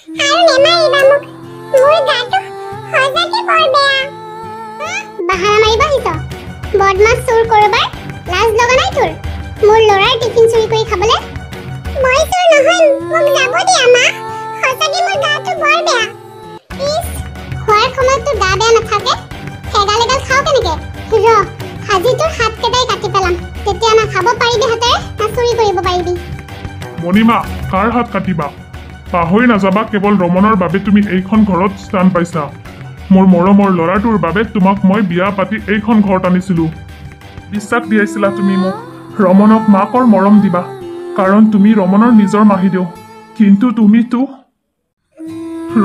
আৰু নেমাৰিবা মোক মোৰ গাটো সজাকে বৰ বেয়া বাহানা মাৰিব আহিছ বদমাছ চোৰ কৰবাৰ লাজ লগা নাই তোৰ মোৰ লৰাৰ টিফিন চুৰি কৰি খাবলে মই চোৰ নহয় মোক যাব দিয়া মা সজাকে মোৰ গাটো বৰ বেয়া ইস খোৱাৰ সময়ত তোৰ গা বেয়া নাথাকে হেগাল এগাল খাও কেনেকে ৰ আজি তোৰ হাত কেইটাই কাটি পেলাম তেতিয়া না খাব পাৰিবি হাতেৰে না চুৰি কৰিব পাৰিবি মণিমা কাৰ হাত কাটিবা পাহৰি নাযাবা কেৱল ৰমনৰ বাবে তুমি এইখন ঘৰত স্থান পাইছা মোৰ মৰমৰ ল'ৰাটোৰ বাবে তোমাক মই বিয়া পাতি এইখন ঘৰত আনিছিলো বিশ্বাস দিয়াইছিলা তুমি মোক ৰমনক মাকৰ মৰম দিবা কাৰণ তুমি ৰমনৰ নিজৰ মাহিদেউ কিন্তু তুমিতো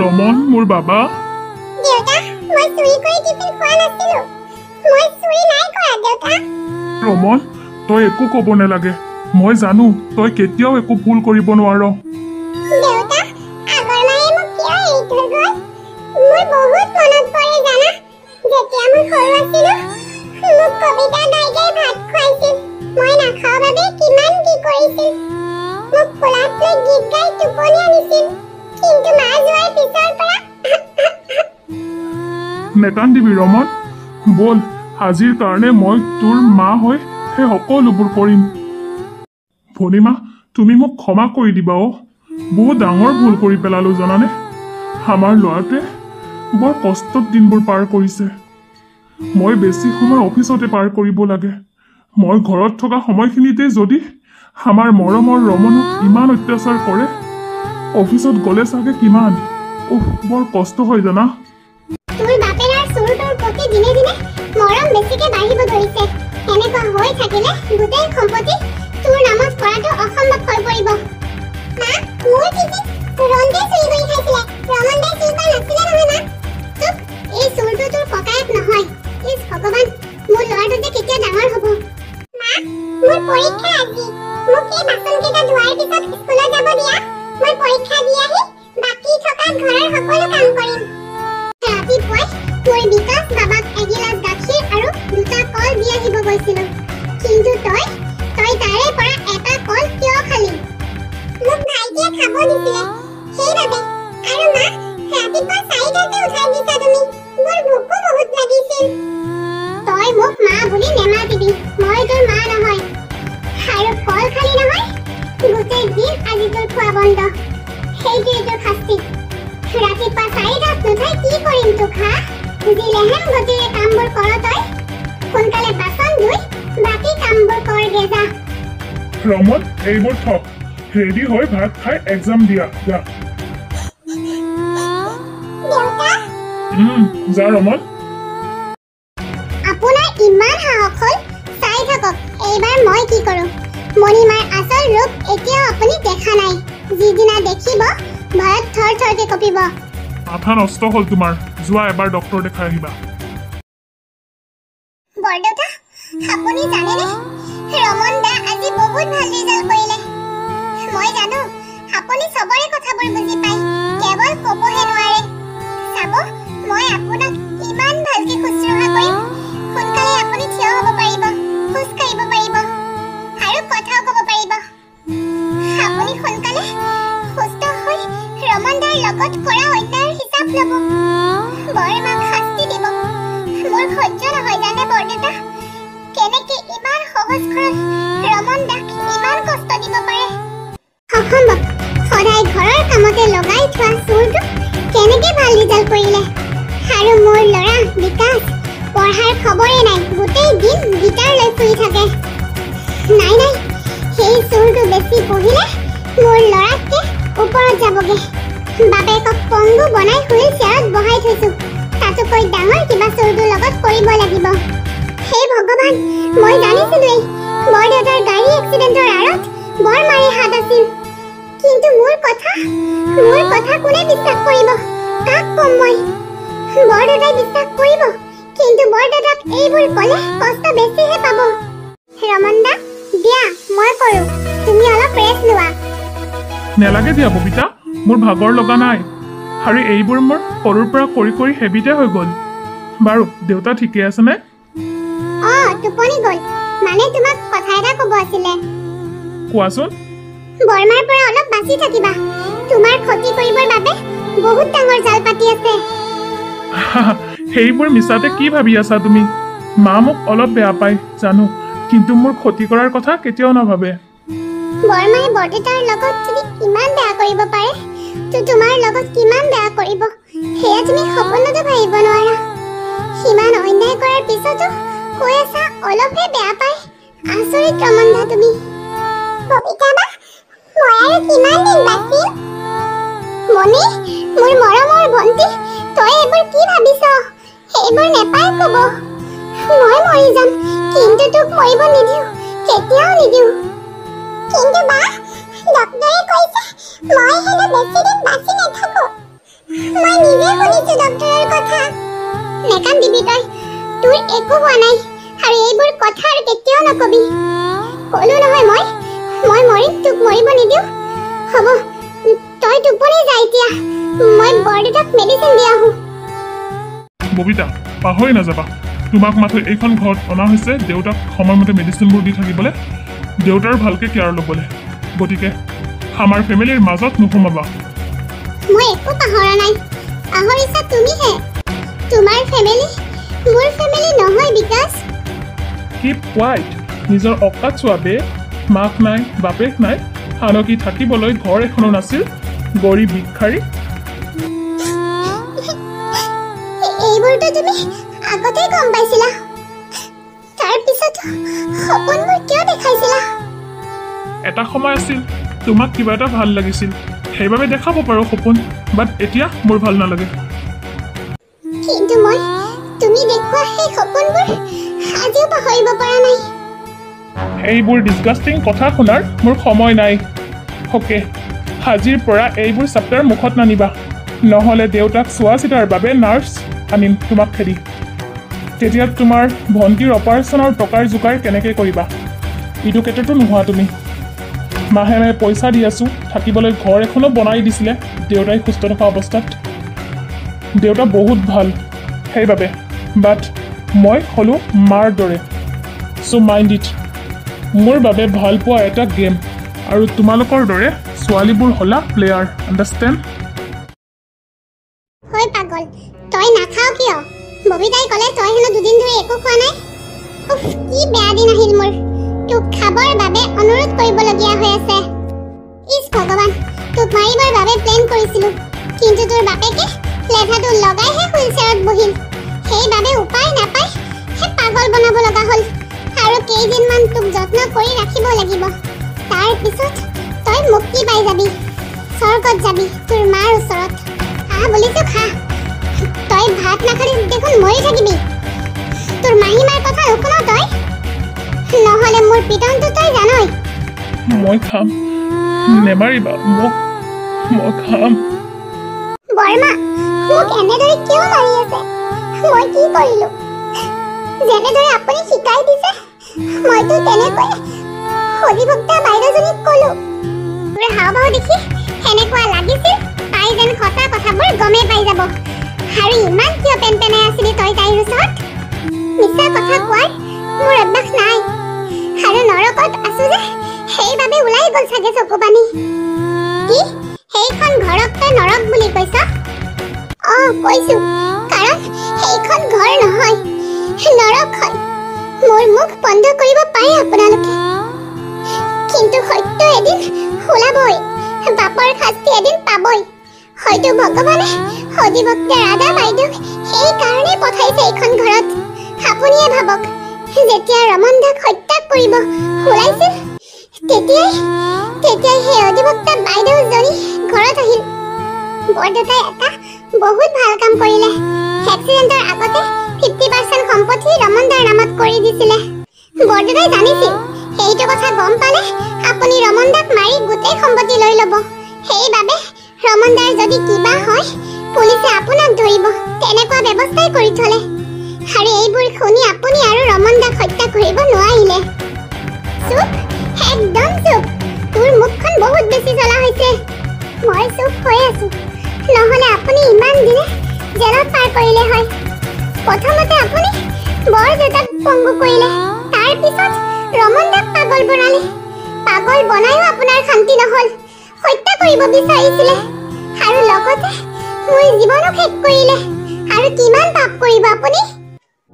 ৰমন মোৰ বাবা দেউতা মই চুৰি কৰি টিফিন খোৱা নাছিলো মই চুৰি নাই কৰা দেউতা ৰমন তই একো ক'ব নালাগে মই জানো তই কেতিয়াও একো ভুল কৰিব নোৱাৰ দেউতা আগৰ মায়ে মোক কিয় এৰি থৈ গ'ল মোৰ বহুত মনত পৰে জানা যেতিয়া মই সৰু আছিলো মোক কবিতা গাই গাই ভাত খুৱাইছিল মই নাখাওঁ বাবে কিমান কি কৰিছিল মোক কোলাত লৈ গীত গাই টোপনি আনিছিল কিন্তু মা যোৱাৰ পিছৰ পৰা নেকান্দিবি ৰমন বল আজিৰ কাৰণে মই তোৰ মা হৈ সেই সকলোবোৰ কৰিম ভনীমা তুমি মোক ক্ষমা কৰি দিবা বহুত ডাঙৰ ভুল কৰি পেলালো জানানে আমাৰ ল'ৰাটোৱে বৰ কষ্টত দিনবোৰ পাৰ কৰিছে মই বেছি সময় অফিচতে পাৰ কৰিব লাগে মই ঘৰত থকা সময়খিনিতে যদি আমাৰ মৰমৰ ৰমনক ইমান অত্যাচাৰ কৰে অফিচত গ'লে চাগে কিমান বৰ কষ্ট হয় জানা তোৰ বাপেৰ আৰু চুৰটোৰ প্ৰতি দিনে দিনে মৰম বেছিকে বাঢ়িব ধৰিছে এনেকুৱা হৈ থাকিলে গোটেই সম্পত্তি তোৰ নামত কৰাটো অসম্ভৱ হৈ পৰিব মা মোৰ টিফিন ৰন্দে চুৰি কৰি খাইছিলে ৰমনদে চুৰি কৰা নাছিলে নহয় মা চুপ এই চুৰটো তোৰ ককায়েক নহয় ইছ ভগৱান মোৰ ল'ৰাটো যে কেতিয়া ডাঙৰ হ'ব মা মোৰ পৰীক্ষা আজি মোক এই বাচনকেইটা ধোৱাৰ পিছত স্কুলত যাব দিয়া মই পৰীক্ষা দি আহি বাকী থকা ঘৰৰ সকলো কাম কৰিম ৰাতিপুৱাই মোৰ বিকাশ বাবাক এগিলাচ গাখীৰ আৰু দুটা কল দি আহিব গৈছিলো কিন্তু তই তাৰে পৰা এটা কল কিয় খালি মোক ভাইটিয়ে খাব দিছিলে সেইবাবে আৰু মা ৰাতিপুৱা 4টাতে উঠাই দিছা তুমি মোৰ ভোকো বহুত লাগিছিল তই মোক মা বুলি নেমাতিবি মই তোৰ মা নহয় আৰু কল খালি নহয় গোটেই দিন আজি তোৰ খোৱা বন্ধ সেইটোৱেই তোৰ শাস্তি ৰাতিপুৱা 4টাত নুঠাই কি কৰিম তোক হা যিলেহেম গতিৰে কামবোৰ কৰ তই সোনকালে বাচন ধুই বাকী কামবোৰ কৰগে যা ৰমন এইবোৰ থক ৰেডি হৈ ভাত খাই এক্সাম দিয়া যা দেউতা যা ৰমন আপোনাৰ ইমান সাহস হ'ল চাই থাকক এইবাৰ মই কি কৰোঁ মণিমাৰ আচল ৰূপ এতিয়াও আপুনি দেখা নাই যিদিনা দেখিব ভয়ত থৰ থৰকে কঁপিব মাথা নষ্ট হ'ল তোমাৰ যোৱা এবাৰ ডক্তৰ দেখাই আহিবা বৰদেউতা আপুনি জানেনে ৰমন দা আজি বহুত ভাল ৰিজাল্ট কৰিলে মই জানো আপুনি সবৰে কথাবোৰ বুজি পায় কেৱল ক'বহে নোৱাৰে চাব মই আপোনাক ইমান ভালকে শুশ্ৰূষা কৰিম সোনকালে আপুনি থিয় হ'ব পাৰিব খোজ কাঢ়িব পাৰিব আৰু কথাও ক'ব পাৰিব আপুনি সোনকালে সুস্থ হৈ ৰমন দাৰ লগত কৰা অন্যায়ৰ হিচাপ ল'ব বৰমাক শাস্তি দিব মোৰ সহ্য নহয় জানে বৰদেউতা কেনেকে ইমান সহজ খৰচ ৰমন দাক ইমান কষ্ট দিব পাৰে অসম্ভৱ সদায় ঘৰৰ কামতে লগাই থোৱা চুৰটো কেনেকে ভাল ৰিজাল্ট কৰিলে আৰু মোৰ ল'ৰা বিকাশ পঢ়াৰ খবৰে নাই গোটেই দিন গীটাৰ লৈ ফুৰি থাকে নাই নাই সেই চুৰটো বেছি পঢ়িলে মোৰ ল'ৰাতকে ওপৰত যাবগে বাপেকক পংগু বনাই হুইল চেয়াৰত বহাই থৈছো তাতোকৈ ডাঙৰ কিবা চুৰটোৰ লগত কৰিব লাগিব হে ভগৱান মই জানিছিলোৱেই বৰদেউতাৰ গাড়ী এক্সিডেণ্টৰ আঁৰত বৰমাৰে হাত আছিল কিন্তু মোৰ কথা কোনে বিশ্বাস কৰিব কাক কম মই বৰদেউতাই বিশ্বাস কৰিব কিন্তু বৰদেউতাক এইবোৰ ক'লে কষ্ট বেছিহে পাব ৰমন দা দিয়া মই কৰোঁ তুমি অলপ ৰেষ্ট লোৱা নেলাগে দিয়া ববিতা মোৰ ভাগৰ লগা নাই আৰু এইবোৰ মোৰ সৰুৰ পৰা কৰি কৰি হেবিটে হৈ গ'ল বাৰু দেউতা ঠিকে আছেনে টোপনি গ'ল মানে তোমাক কথা এটা ক'ব আছিলে কোৱাচোন বৰমাৰ পৰা অলপ বাচি থাকিবা তোমাৰ ক্ষতি কৰিবৰ বাবে বহুত ডাঙৰ জাল পাতি আছে। সেইবোৰ মিছাতে কি ভাবি আছা তুমি? মা মোক অলপ বেয়া পায় জানো, কিন্তু মোৰ ক্ষতি কৰাৰ কথা কেতিয়াও নাভাবে। বৰমাই বৰদেউতাৰ লগত যদি কিমান বেয়া কৰিব পাৰে, তো তোমাৰ লগত কিমান বেয়া কৰিব সেয়া তুমি সপোনতো ভাবিব নোৱাৰা। সিমান অন্যায় কৰাৰ পিছতো কৈ আছা অলপহে বেয়া পায়। আচৰিত ৰমন্ধা তুমি। ববিতা বা, মই আৰু কিমান দিন বাচিম? মনি, মোৰ মৰমৰ ভণ্টি, তই এইবোৰ কি ভাবিছ? সেইবোৰ নেপায় কব। মই মৰি যাম, কিন্তু তোক মৰিব নিদিওঁ, কেতিয়াও নিদিওঁ। কিন্তু বা, ডক্টৰে কৈছে মই হেনো বেছি দিন বাচি নাথাকো। মই নিজে শুনিছো ডক্টৰৰ কথা। নেকান্দিবি তই, তোৰ একো হোৱা নাই, আৰু এইবোৰ কথা আৰু কেতিয়াও নকবি। কলো নহয় মই মৰিম, তোক মৰিব নিদিওঁ। হ'ব, তই টোপনি যা এতিয়া, মই বৰদেউতাক মেডিচিন দি আহোঁ। ববিতা, পাহৰি নাযাবা, তোমাক মাথো এইখন ঘৰত অনা হৈছে দেউতাক সময়মতে মেডিচিনবোৰ দি থাকিবলৈ, দেউতাৰ ভালকে কেয়াৰ ল'বলৈ। গতিকে আমাৰ ফেমিলিৰ মাজত নোসোমাবা। মই একো পাহৰা নাই, পাহৰিছা তুমিহে। তোমাৰ ফেমিলি মোৰ ফেমিলি নহয় বিকাশ। কিপ কোৱাইট, নিজৰ অকাত চোৱা বে। মাক নাই, বাপেক নাই, আনকি থাকিবলৈ ঘৰ এখনো নাছিল, গৰীব ভিক্ষাৰী। এইবোৰতো তুমি আগতেই গম পাইছিলা, তাৰ পিছত সপোনবোৰ কিয় দেখাইছিলা? এটা সময় আছিল তোমাক কিবা এটা ভাল লাগিছিল, সেইবাবে দেখাব পাৰোঁ সপোন, বাট এতিয়া মোৰ ভাল নালাগে। কিন্তু মই তুমি দেখুওৱা সেই সপোনবোৰ আজিও পাহৰিব পৰা নাই। এইবোৰ ডিছগাষ্টিং কথা শুনাৰ মোৰ সময় নাই। অ'কে, আজিৰ পৰা এইবোৰ চেপ্টাৰ মুখত নানিবা, নহ'লে দেউতাক চোৱা চিতাৰ বাবে নাৰ্ছ আনিম তোমাক খেদি। তেতিয়া তোমাৰ ভণ্টিৰ অপাৰেশ্যনৰ টকাৰ যোগাৰ কেনেকৈ কৰিবা? ইডুকেটেডটো নোহোৱা তুমি। মাহে মাহে পইচা দি আছোঁ, থাকিবলৈ ঘৰ এখনো বনাই দিছিলে দেউতাই সুস্থ থকা অৱস্থাত। দেউতা বহুত ভাল সেইবাবে, বাট মই হ'লোঁ মাৰ দৰে। চ' মাইণ্ড ইট, মোৰ বাবে ভাল পোৱা এটা গেম, আৰু তোমালোকৰ দৰে ছোৱালীবোৰ হ'লা প্লেয়াৰ, আণ্ডাৰষ্টেণ্ড? হৈ পাগল, তই নাখাও কিয়? ববিতাই ক'লে তই হেনো দুদিন ধৰি একো খোৱা নাই। উফ, কি বেয়া দিন আহিল মোৰ, তোক খাবৰ বাবে অনুৰোধ কৰিবলগীয়া হৈ আছে। ইছ ভগৱান, তোক মাৰিবৰ বাবে প্লেন কৰিছিলোঁ, কিন্তু তোৰ বাপেকে লেঠাটো লগাইহে হুইলচেয়াৰত বহিল। সেইবাবে উপায় নাপায় সেই পাগল বনাব লগা হ'ল, আৰু কেইদিনমান তোক যত্ন কৰি ৰাখিব লাগিব। তাৰ পিছত তই মুক্তি পাই যাবি, স্বৰ্গত যাবি তোৰ মাৰ ওচৰত। খা বুলিছো খা, তই ভাত নাখালি দেখোন মৰি থাকিবি। তোৰ মাহীমাৰ কথা নুশুন তই, নহ'লে মোৰ পিটনটো তই জানই। মই খাম, নেমাৰিবা মোক, মই খাম। বৰ্মা, মোক এনেদৰে কিয় মাৰি আছে? মই কি কৰিলোঁ? যেনেদৰে আপুনি শিকাই দিছে মইতো তেনেকৈ অধিভোক্তা বাইদেউজনীক ক'লো। তোৰ হাওঁভাও দেখি সেনেকুৱা লাগিছিল তাই যেন সঁচা কথাবোৰ গমেই পাই যাব। আৰু ইমান কিয় পেনপেনাই আছিলি তই তাইৰ ওচৰত? মিছা কথা কোৱাৰ মোৰ অভ্যাস নাই, আৰু নৰকত আছো যে সেইবাবে ওলাই গ'ল চাগে চকু পানী। কি সেইখন ঘৰক তই নৰক বুলি কৈছ? কৈছো, কাৰণ সেইখন ঘৰ নহয়, নৰক হয়। মোৰ মুখ বন্ধ কৰিব পাৰে আপোনালোকে, কিন্তু সত্য এদিন ওলাবই, বাপৰ শাস্তি এদিন পাবই। হয়তো ভগৱানে অধিবক্তা ৰাধা বাইদেউক সেই কাৰণে পঠাইছে এইখন ঘৰত। আপুনিয়ে ভাবক, যেতিয়া ৰমনদাক হত্যা কৰিব ওলাইছিল তেতিয়াই সেই অধিবক্তা বাইদেউজনী ঘৰত আহিল। বৰদেউতাই এটা বহুত ভাল কাম কৰিলে, এক্সিডেণ্টৰ আগতে 50% সম্পত্তি ৰমনদাৰ নামত কৰি দিছিলে। বৰদেউতাই জানিছিল সেইটো কথা গম পালে আপুনি ৰমনদাক মাৰি গোটেই সম্পত্তি লৈ ল'ব। সেইবাবে ৰমনদাৰ যদি কিবা হয় পুলিচে আপোনাক ধৰিব, তেনেকুৱা ব্যৱস্থাই কৰি থলে। আৰু এইবোৰ শুনি আপুনি আৰু ৰমনদাক হত্যা কৰিব নোৱাৰিলে। চুপ, একদম চুপ। তোৰ মুখখন বহুত বেছি জ্বলা হৈছে। মই চুপ হৈ আছো, নহ'লে আপুনি ইমান দিনে জেলত পাৰ কৰিলে হয়। প্ৰথমতে আপুনি বৰদেউতাক পংগু কৰিলে, তাৰ পিছত ৰমনদাক পাগল বনালে। পাগল বনায়ো আপোনাৰ শান্তি নহ'ল, হত্যা কৰিব বিচাৰিছিলে আৰু লগতে মোৰ জীৱনো শেষ কৰিলে আৰু কিমান পাপ কৰিব আপুনি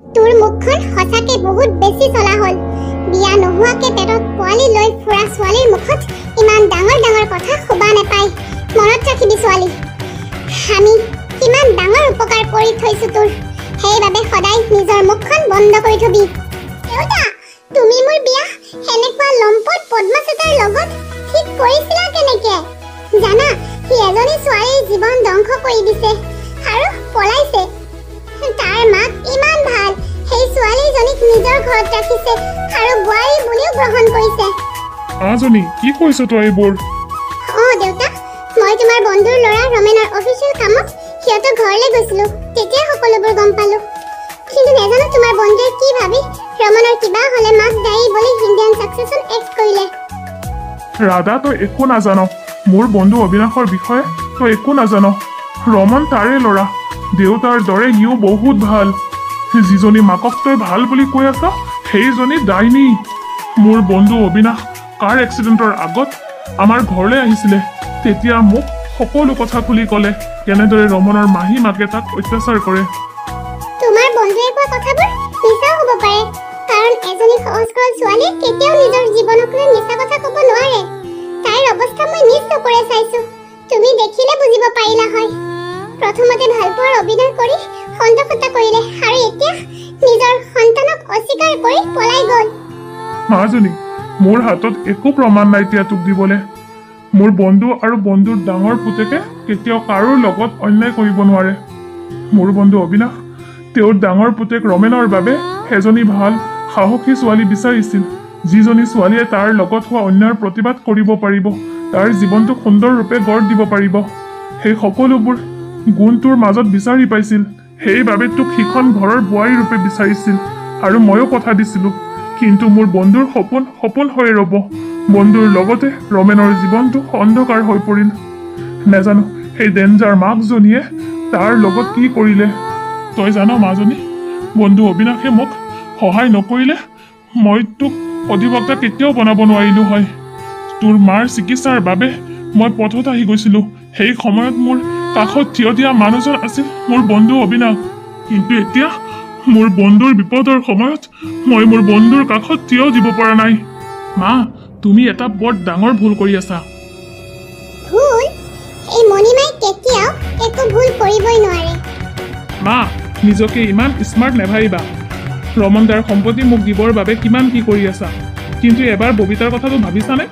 তোৰ মুখখন সঁচাকে বহুত বেছি চলা হ'ল বিয়া নোহোৱাকে পেটত পোৱালি লৈ ফুৰা ছোৱালীৰ মুখত ইমান ডাঙৰ ডাঙৰ কথা শুবা নাপায় মনত ৰাখিবি ছোৱালী আমি কিমান ডাঙৰ উপকাৰ কৰি থৈছো তোৰ সেইবাবে সদায় নিজৰ মুখখন বন্ধ কৰি থবি দেউতা তুমি মোৰ বিয়া এনেকুৱা লম্পট পদ্মাসেতাৰ লগত ঠিক কৰিছিলা কেনেকে জানা সি এজনী ছোৱালীৰ জীৱন ধ্বংস কৰি দিছে আৰু পলাইছে তাৰ মাক ইমান ভাল সেই ছোৱালীজনীক নিজৰ ঘৰত ৰাখিছে আৰু বোৱাৰী বুলিও গ্ৰহণ কৰিছে মাজনী কি কৈছ তই এইবোৰ দেউতা মই তোমাৰ বন্ধুৰ ল'ৰা ৰমেনৰ অফিচিয়েল কামত সিহঁতৰ ঘৰলৈ গৈছিলো তেতিয়া সকলোবোৰ গম পালো কিন্তু নেজানো তোমাৰ বন্ধুৱে কি ভাবি ৰমনৰ কিবা হলে মাক দায়ী বুলি ইণ্ডিয়ান সাকসেছন এক্ট কৰিলে ৰাধা তই একো নাজান মোৰ বন্ধু অবিনাশৰ বিষয়ে তই একো নাজান ৰমন তাৰে ল'ৰা দেউতাৰ দৰে সিও বহুত ভাল যিজনী মাকক তই ভাল বুলি কৈ আছা সেইজনী ডাইনী মোৰ বন্ধু অবিনাশ কাৰ এক্সিডেণ্টৰ আগত আমাৰ ঘৰলৈ আহিছিলে তেতিয়া মোক সকলো কথা খুলি ক'লে কেনেদৰে ৰমনৰ মাহী মাকে তাক অত্যাচাৰ কৰে তোমাৰ বন্ধুৱে কোৱা কথাবোৰ মিছা হ'ব পাৰে কাৰণ এজনী সহজ সৰল ছোৱালী কেতিয়াও নিজৰ জীৱনক লৈ মিছা কথা ক'ব নোৱাৰে তাইৰ অৱস্থা মই নিজ চকুৰে চাইছো তুমি দেখিলে বুজিব পাৰিলা হয় প্ৰথমতে ভালপোৱাৰ অভিনয় কৰি সন্তোষতা কৰিলে আৰু এতিয়া নিজৰ সন্তানক অস্বীকাৰ কৰি পলাই গ'ল মাজনী মোৰ হাতত একো প্ৰমাণ নাই এতিয়া তোক দিবলৈ মোৰ বন্ধু আৰু বন্ধুৰ ডাঙৰ পুতেকে কেতিয়াও কাৰোৰ লগত অন্যায় কৰিব নোৱাৰে মোৰ বন্ধু অবিনাশ তেওঁৰ ডাঙৰ পুতেক ৰমেনৰ বাবে এজনী ভাল সাহসী ছোৱালী বিচাৰিছিল যিজনী ছোৱালীয়ে তাৰ লগত হোৱা অন্যায়ৰ প্ৰতিবাদ কৰিব পাৰিব তাৰ জীৱনটো সুন্দৰ ৰূপে গঢ় দিব পাৰিব সেই সকলোবোৰ গুণ তোৰ মাজত বিচাৰি পাইছিল সেইবাবে তোক সিখন ঘৰৰ বোৱাৰী ৰূপে বিচাৰিছিল আৰু ময়ো কথা দিছিলোঁ কিন্তু মোৰ বন্ধুৰ সপোন হৈ ৰ'ব বন্ধুৰ লগতে ৰমেনৰ জীৱনটো অন্ধকাৰ হৈ পৰিল নেজানো সেই ডেঞ্জাৰ মাকজনীয়ে তাৰ লগত কি কৰিলে তই জান মাজনী বন্ধু অবিনাশে মোক সহায় নকৰিলে মই তোক অধিবক্তা কেতিয়াও বনাব নোৱাৰিলো হয় তোৰ মাৰ চিকিৎসাৰ বাবে মই পথত আহি গৈছিলোঁ সেই সময়ত মোৰ কাষত থিয় দিয়া মানুহজন আছিল মোৰ বন্ধু অবিনাশ কিন্তু এতিয়া মোৰ বন্ধুৰ বিপদৰ সময়ত মই মোৰ বন্ধুৰ কাষত থিয় দিব পৰা নাই মা তুমি এটা বৰ ডাঙৰ ভুল কৰি আছা ভুল এই মণিমাই কেতিয়াও একো ভুল কৰিবই নোৱাৰে মা নিজকে ইমান স্মাৰ্ট নেভাবিবা ৰমন দাৰ সম্পত্তি মোক দিবৰ বাবে কিমান কি কৰি আছা কিন্তু এবাৰ ববিতাৰ কথাটো ভাবিছানে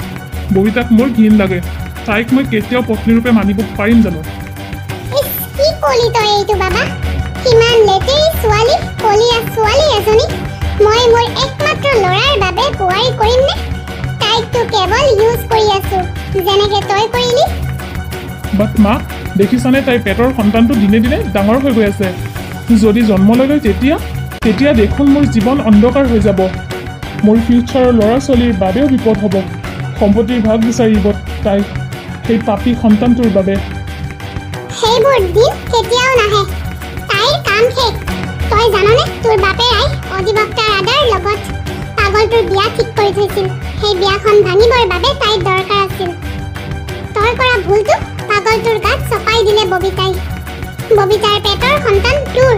ববিতাক মোৰ ঘিণ লাগে তাইক মই কেতিয়াও পত্নীৰূপে মানিব পাৰিম জানো কি কলি তই এইটো বাবা কিমান লেতেৰি ছোৱালী কলিয়া ছোৱালী এজনী মই মোৰ একমাত্ৰ ল'ৰাৰ বাবে বোৱাৰী কৰিম নে তাইক তো কেৱল ইউজ কৰি আছো যেনেকে তই কৰিলি বাট মা দেখিছানে তাইৰ পেটৰ সন্তানটো দিনে দিনে ডাঙৰ হৈ গৈ আছে যদি জন্ম লয় তেতিয়া দেখোন মোৰ জীৱন অন্ধকাৰ হৈ যাব মোৰ ফিউচাৰৰ ল'ৰা ছোৱালীৰ বাবেও বিপদ হ'ব সম্পত্তিৰ ভাগ বিচাৰিব তাই সেই পাপী সন্তানটোৰ বাবে সেইবোৰ দিন কেতিয়াও নাহে তাইৰ কাম শেষ তই জাননে তোৰ বাপেৰাই অধিবক্তা ৰাধাৰ লগত পাগলটোৰ বিয়া ঠিক কৰি থৈছিল সেই বিয়াখন ভাঙিবৰ বাবে তাইৰ দৰকাৰ আছিল তই কৰা ভুলটো পাগলটোৰ গাত চপাই দিলে ববিতাৰ পেটৰ সন্তান তোৰ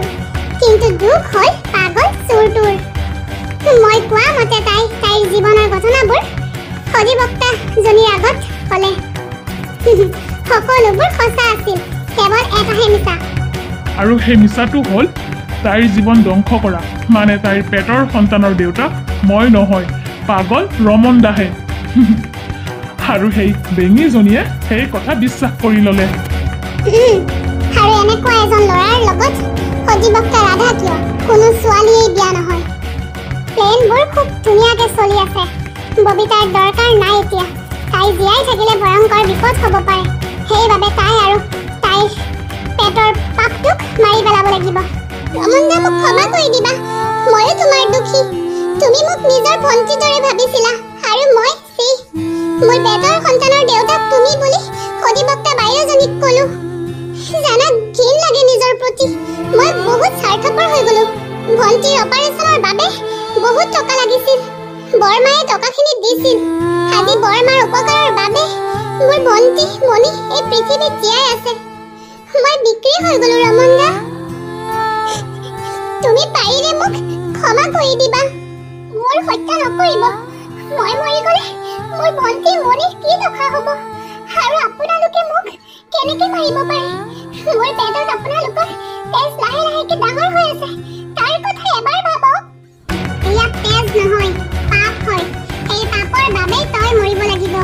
কিন্তু দুখ হ'ল পাগল চোৰটোৰ মই কোৱা মতে তাইৰ জীৱনৰ ঘটনাবোৰ অধিবক্তাজনীৰ আগত ক'লে সকলোবোৰ সঁচা আছিল কেৱল এটাহে মিছা আৰু সেই মিছাটো হ'ল তাইৰ জীৱন ধ্বংস কৰা মানে তাইৰ পেটৰ সন্তানৰ দেউতাক মই নহয় পাগল ৰমন দাহে আৰু সেই বেঙীজনীয়ে সেই কথা বিশ্বাস কৰি ল'লে আৰু এনেকুৱা এজন ল'ৰাৰ লগত অধিবক্তা ৰাধা কিয় কোনো ছোৱালীয়েই বিয়া নহয় প্লেনবোৰ খুব ধুনীয়াকে চলি আছে ববিতাৰ দৰকাৰ নাই এতিয়া তাই জীয়াই থাকিলে ভয়ংকৰ বিপদ হ'ব পাৰে সেইবাবে তাই আৰু তাইৰ পেটৰ পাপটোক মাৰি পেলাব লাগিব ৰমনদা মোক ক্ষমা কৰি দিবা ময়ো তোমাৰ দুখী তুমি মোক নিজৰ ভণ্টিৰ দৰে ভাবিছিলা আৰু মই মোৰ পেটৰ সন্তানৰ দেউতাক তুমি বুলি অধিবক্তা বাইদেউজনীক ক'লো জানা ঘিণ লাগে নিজৰ প্ৰতি মই বহুত স্বাৰ্থপৰ হৈ গ'লো ভণ্টিৰ অপাৰেশ্যনৰ বাবে বহুত টকা লাগিছিল বৰমায়ে টকাখিনি দিছিল আজি বৰমাৰ উপকাৰৰ বাবে মোৰ বন্তি মনি এই পৃথিৱীত জীয়াই আছে মই বিক্ৰী হৈ গলো ৰমন দা তুমি পাৰিলে মোক ক্ষমা কৰি দিবা মোৰ হত্যা নকৰিব মই মৰি গলে মোৰ বন্তি মনি কি দশা হ'ব আৰু আপোনালোকে মোক কেনেকৈ মাৰিব পাৰে মোৰ পেটত আপোনালোকৰ তেজ লাহে লাহেকে ডাঙৰ হৈ আছে তাৰ কথা এবাৰ ভাবক এয়া তেজ নহয় পাপ হয় এই পাপৰ বাবে তই মৰিব লাগিব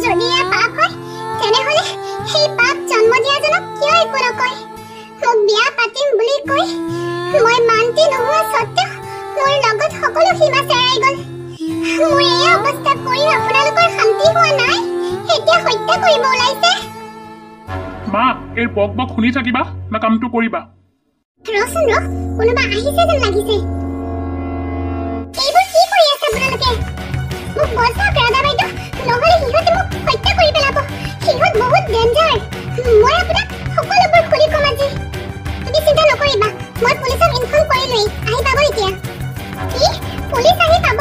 যদি এয়া পাপ হয় তেনেহলে সেই পাপ জন্ম দিয়াজনক কিয় একো নকয় মোক বিয়া পাতিম বুলি কৈ মই মান্তি নোহোৱা স্বত্তেও মোৰ লগত সকলো সীমা চেৰাই গ'ল মোৰ এই অৱস্থা কৰি আপোনালোকৰ শান্তি হোৱা নাই এতিয়া হত্যা কৰিব ওলাইছে মা এই বক বক শুনি থাকিবা না কামটো কৰিবা ৰচোন ৰ কোনোবা আহিছে যেন লাগিছে এইবোৰ কি কৰি আছে আপোনালোকে মোক বচাওক ৰাধা বাইদেউ নহলে সিহঁতে মোক হত্যা কৰি পেলাব সিহঁত বহুত ডেঞ্জাৰ মই আপোনাক সকলোবোৰ খুলি কম আজি তুমি চিন্তা নকৰিবা মই পুলিচক ইনফৰ্ম কৰিলোৱেই আহি পাব এতিয়া কি পুলিচ আহি পাব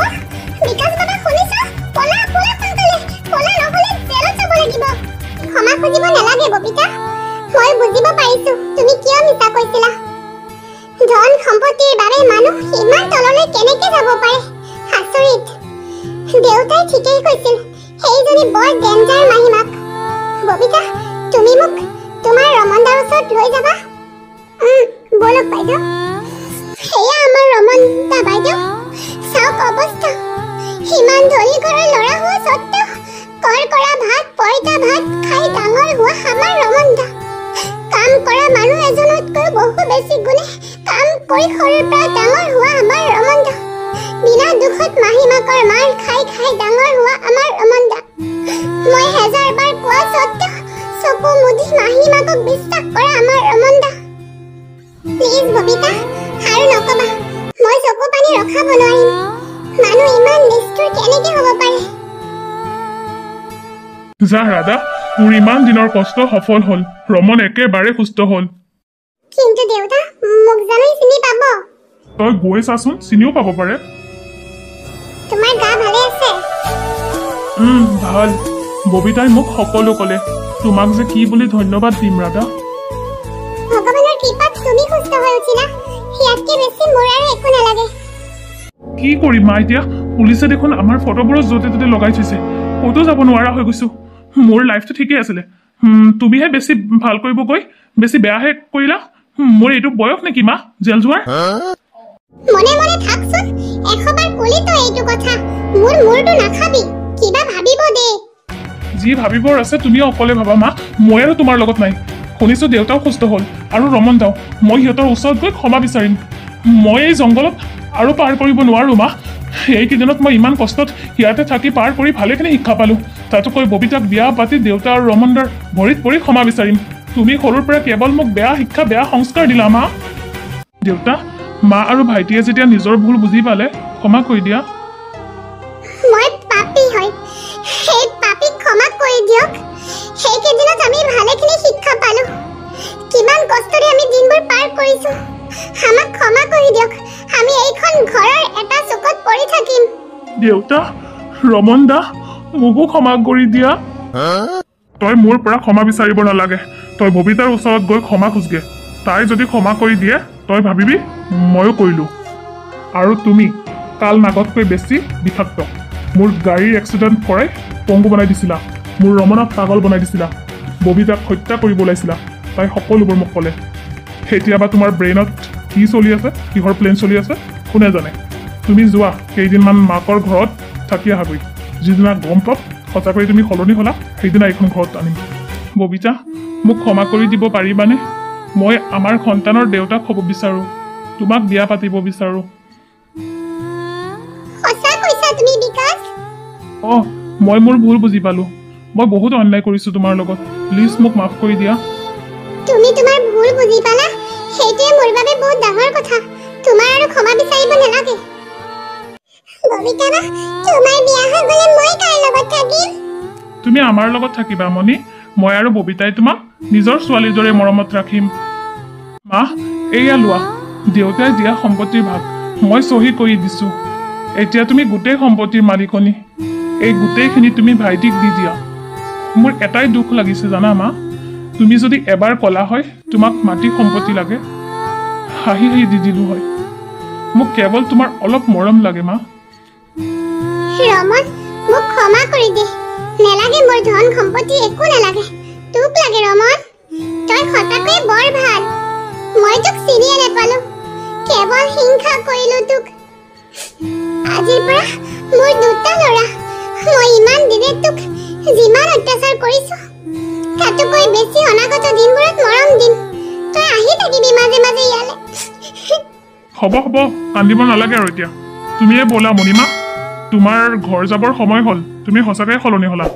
বিকাশ বাবা শুনিছ পলা পলা সোনকালে পলা নহলে জেলত যাব লাগিব ক্ষমা খুজিব নালাগে ববিতা মই বুজিব পাৰিছো তুমি কিয় মিছা কৈছিলা ধন সম্পত্তিৰ বাবে মানুহ ইমান তললৈ কেনেকৈ যাব পাৰে আচৰিত দেউতাই ঠিকেই কৈছিল সেইজনী বৰ ডেঞ্জাৰ মাহিমাক ববিতা তুমি মোক তোমাৰ ৰমন দাৰ ওচৰত লৈ যাবা বলক বাইদেউ সেয়া আমাৰ ৰমন দা বাইদেউ চাওক অৱস্থা সিমান ধনী ঘৰৰ ল'ৰা হোৱা স্বত্তেও কৰ কৰা ভাত পইতা ভাত খাই ডাঙৰ হোৱা আমাৰ ৰমন দা কাম কৰা মানুহ এজনতকৈ বহু বেছি গুণে কাম কৰি সৰুৰ পৰা ডাঙৰ হোৱা আমাৰ ৰমন দা বিনা দুখত মাহিমাকৰ মাৰ খাই খাই ডাঙৰ হোৱা আমাৰ ৰমন দা মই হেজাৰবাৰ কোৱা স্বত্তেও চকু মুদি মাহিমাকক বিশ্বাস কৰা আমাৰ ৰমন দা প্লিজ ববিতা আৰু নকবা মই চকু পানী ৰখাব নোৱাৰিম মানুহ ইমান নিষ্ঠুৰ কেনেকৈ হ'ব পাৰে যা ৰাধা তোৰ ইমান দিনৰ কষ্ট সফল হ'ল ৰমন একেবাৰে সুস্থ হ'ল কিন্তু দেউতা মোক জানো চিনি পাব তই গৈ চাচোন চিনিও পাব পাৰে তোমাৰ গা ভালে আছে ভাল ববিতাই মোক সকলো ক'লে তোমাক যে কি বুলি ধন্যবাদ দিম ৰাধা ভগৱানৰ কৃপাত তুমি সুস্থ হৈ উঠিলা ইয়াতকৈ বেছি মোৰ আৰু একো নালাগে কি কৰিম মা এতিয়া পুলিচে দেখোন আমাৰ ফটোবোৰত য'তে ত'তে লগাই থৈছে ক'তো যাব নোৱাৰা হৈ গৈছো মোৰ লাইফটো ঠিকেই আছিলে তুমিহে বেছি ভাল কৰিব গৈ বেছি বেয়াহে কৰিলা মোৰ এইটো বয়স নেকি মা জেল যোৱাৰ মনে মনে থাকচোন এশবাৰ ক'লি তই এইটো কথা মোৰ মূৰটো নাখাবি কিবা ভাবিব দে যি ভাবিবৰ আছে তুমিও অকলে ভাবা মা মই আৰু তোমাৰ লগত নাই শুনিছো দেউতাও সুস্থ হ'ল আৰু ৰমন দাও মই সিহঁতৰ ওচৰত গৈ ক্ষমা বিচাৰিম মই এই জংঘলত আৰু পাৰ কৰিব নোৱাৰো মা এইকেইদিনত মই ইমান কষ্টত ইয়াতে থাকি পাৰ কৰি ভালেখিনি শিক্ষা পালো তাতোকৈ ববিতাক বিয়া পাতি দেউতা আৰু ৰমন দাৰ ভৰিত পৰি ক্ষমা বিচাৰিম তুমি সৰুৰ পৰা কেৱল মোক বেয়া শিক্ষা বেয়া সংস্কাৰ দিলা মা দেউতা মা আৰু ভাইটিয়ে যেতিয়া নিজৰ ভুল বুজি পালে ক্ষমা কৰি দিয়া মই পাপী হয় সেই পাপীক ক্ষমা কৰি দিয়ক সেইকেইদিনত আমি ভালেখিনি শিক্ষা পালো কিমান কষ্টৰে আমি দিনবোৰ পাৰ কৰিছো আমাক ক্ষমা কৰি দিয়ক আমি এইখন ঘৰৰ এটা চুকত পৰি থাকিম দেউতা ৰমন দা মোকো ক্ষমা কৰি দিয়া তই মোৰ পৰা ক্ষমা বিচাৰিব নালাগে তই ববিতাৰ ওচৰত গৈ ক্ষমা খুজগে তাই যদি ক্ষমা কৰি দিয়ে তই ভাবিবি ময়ো কৰিলো আৰু তুমি কাল নাগতকৈ বেছি বিষাক্ত মোৰ গাড়ীৰ এক্সিডেণ্ট কৰাই পংগু বনাই দিছিলা মোৰ ৰমনক পাগল বনাই দিছিলা ববিতাক হত্যা কৰিব ওলাইছিলা তাই সকলোবোৰ মোক ক'লে কেতিয়াবা তোমাৰ ব্ৰেইনত কি চলি আছে কিহৰ প্লেন চলি আছে কোনে জানে তুমি যোৱা কেইদিনমান মাকৰ ঘৰত থাকি আহাগৈ যিদিনা গম পাম সঁচাকৈ তুমি সলনি হ'লা সেইদিনা এইখন ঘৰত আনিম ববিতা মোক ক্ষমা কৰি দিব পাৰিবানে মই আমাৰ সন্তানৰ দেউতাক হ'ব বিচাৰোঁ তোমাক বিয়া পাতিব বিচাৰোঁ মই মোৰ ভুল বুজি পালোঁ মই বহুত অন্যায় কৰিছোঁ তোমাৰ লগত প্লিজ মোক মাফ কৰি দিয়া তুমি তোমাৰ ভুল বুজি পালা সেইটোৱে মোৰ বাবে বহুত ডাঙৰ কথা তোমাৰ আৰু ক্ষমা বিচাৰিব নালাগে ববিতা বা তোমাৰ বিয়া হৈ গ'লে মই কাৰ লগত থাকিম তুমি আমাৰ লগত থাকিবা মনি মই আৰু ববিতাই তোমাক নিজৰ ছোৱালীৰ দৰে মৰমত ৰাখিম মা এয়া লোৱা দেউতাই দিয়া সম্পত্তিৰ ভাগ মই চহী কৰি দিছোঁ এতিয়া তুমি গোটেই সম্পত্তিৰ মালিকনী এই গোটেইখিনি তুমি ভাইটিক দি দিয়া মোৰ এটাই দুখ লাগিছে জানা মা, তুমি যদি এবাৰ ক'লা হয় তোমাক মাটি সম্পত্তি লাগে, হাঁহি হাঁহি দি দিলো হয়। মোক কেৱল তোমাৰ অলপ মৰম লাগে মা। ৰমন, মোক ক্ষমা কৰি দে। নেলাগে, মোৰ ধন সম্পত্তি একো নেলাগে, তোক লাগে ৰমন। তই সঁচাকৈ বৰ ভাল। মই তোক চিনিয়ে নেপালো, কেৱল হিংসা কৰিলো তোক। আজিৰ পৰা মোৰ দুটা ল'ৰা, মই ইমান দিনে তোক যিমান অত্যাচাৰ কৰিছো তাতোকৈ বেছি অনাগত দিনবোৰত মৰম দিম। তই আহি থাকিবি মাজে মাজে ইয়ালে। হ'ব হ'ব, কান্দিব নালাগে আৰু এতিয়া। তুমিয়ে ব'লা মণিমা, তোমাৰ ঘৰ যাবৰ সময় হ'ল। তুমি সঁচাকৈ সলনি হ'লা।